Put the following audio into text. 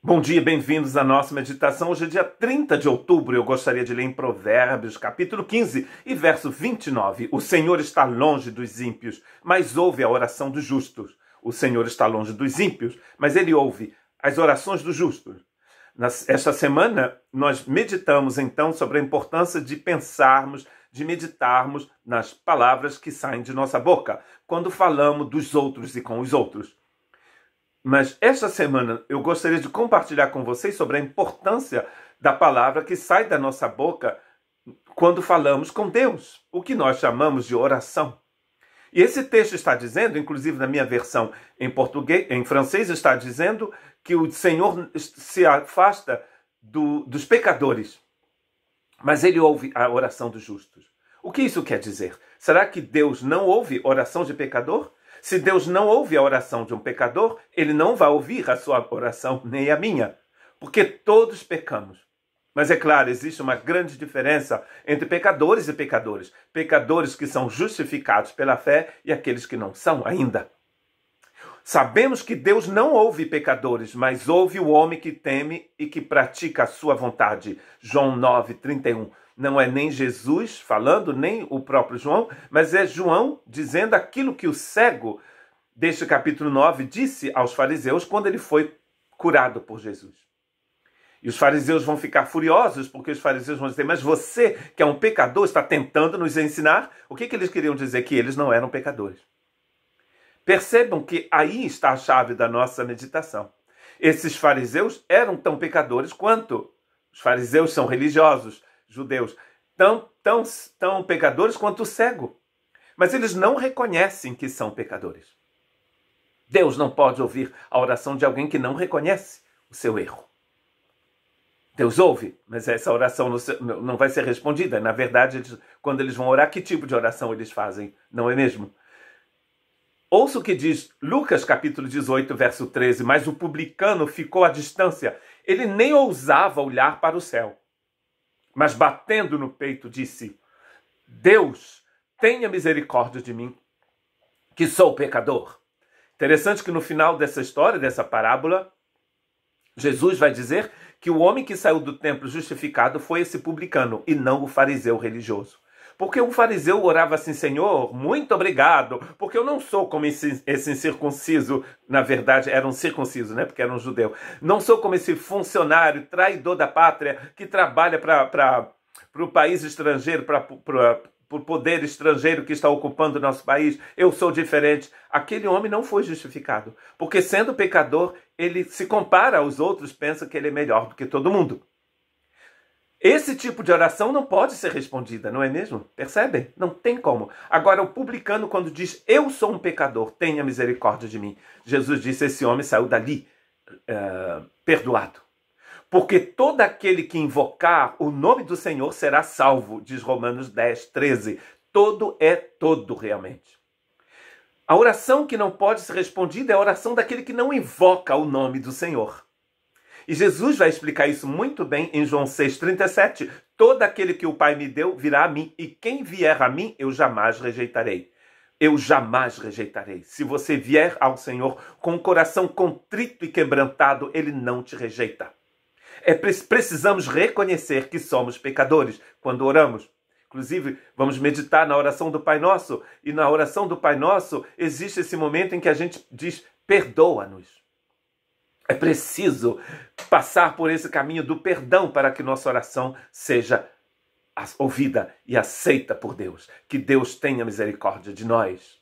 Bom dia, bem-vindos à nossa meditação. Hoje é dia 30 de outubro. Eu gostaria de ler em Provérbios, capítulo 15 e verso 29. O Senhor está longe dos ímpios, mas ouve a oração dos justos. O Senhor está longe dos ímpios, mas Ele ouve as orações dos justos. Esta semana, nós meditamos, então, sobre a importância de pensarmos, de meditarmos nas palavras que saem de nossa boca, quando falamos dos outros e com os outros. Mas esta semana eu gostaria de compartilhar com vocês sobre a importância da palavra que sai da nossa boca quando falamos com Deus, o que nós chamamos de oração. E esse texto está dizendo, inclusive na minha versão em francês, está dizendo que o Senhor se afasta dos pecadores, mas Ele ouve a oração dos justos. O que isso quer dizer? Será que Deus não ouve oração de pecador? Se Deus não ouve a oração de um pecador, Ele não vai ouvir a sua oração, nem a minha. Porque todos pecamos. Mas é claro, existe uma grande diferença entre pecadores e pecadores. Pecadores que são justificados pela fé e aqueles que não são ainda. Sabemos que Deus não ouve pecadores, mas ouve o homem que teme e que pratica a sua vontade. João 9:31. Não é nem Jesus falando, nem o próprio João, mas é João dizendo aquilo que o cego deste capítulo 9 disse aos fariseus quando ele foi curado por Jesus. E os fariseus vão ficar furiosos, porque os fariseus vão dizer, mas você, que é um pecador, está tentando nos ensinar? O que eles queriam dizer? Que eles não eram pecadores. Percebam que aí está a chave da nossa meditação. Esses fariseus eram tão pecadores quanto os fariseus são religiosos, judeus, tão pecadores quanto o cego. Mas eles não reconhecem que são pecadores. Deus não pode ouvir a oração de alguém que não reconhece o seu erro. Deus ouve, mas essa oração não vai ser respondida. Na verdade, quando eles vão orar, que tipo de oração eles fazem? Não é mesmo? Ouça o que diz Lucas capítulo 18, verso 13. Mas o publicano ficou à distância. Ele nem ousava olhar para o céu. Mas batendo no peito disse, Deus, tenha misericórdia de mim, que sou pecador. Interessante que no final dessa história, dessa parábola, Jesus vai dizer que o homem que saiu do templo justificado foi esse publicano e não o fariseu religioso. Porque o fariseu orava assim, Senhor, muito obrigado, porque eu não sou como esse incircunciso, na verdade era um circunciso, né? Porque era um judeu. Não sou como esse funcionário, traidor da pátria, que trabalha para o país estrangeiro, para o poder estrangeiro que está ocupando o nosso país. Eu sou diferente. Aquele homem não foi justificado, porque sendo pecador, ele se compara aos outros, pensa que ele é melhor do que todo mundo. Esse tipo de oração não pode ser respondida, não é mesmo? Percebem? Não tem como. Agora, o publicano, quando diz, eu sou um pecador, tenha misericórdia de mim. Jesus disse, esse homem saiu dali perdoado. Porque todo aquele que invocar o nome do Senhor será salvo, diz Romanos 10:13. Todo é todo, realmente. A oração que não pode ser respondida é a oração daquele que não invoca o nome do Senhor. E Jesus vai explicar isso muito bem em João 6:37. Todo aquele que o Pai me deu virá a mim, e quem vier a mim eu jamais rejeitarei. Eu jamais rejeitarei. Se você vier ao Senhor com o coração contrito e quebrantado, Ele não te rejeita. Precisamos reconhecer que somos pecadores quando oramos. Inclusive, vamos meditar na oração do Pai Nosso. E na oração do Pai Nosso existe esse momento em que a gente diz, perdoa-nos. É preciso passar por esse caminho do perdão para que nossa oração seja ouvida e aceita por Deus. Que Deus tenha misericórdia de nós.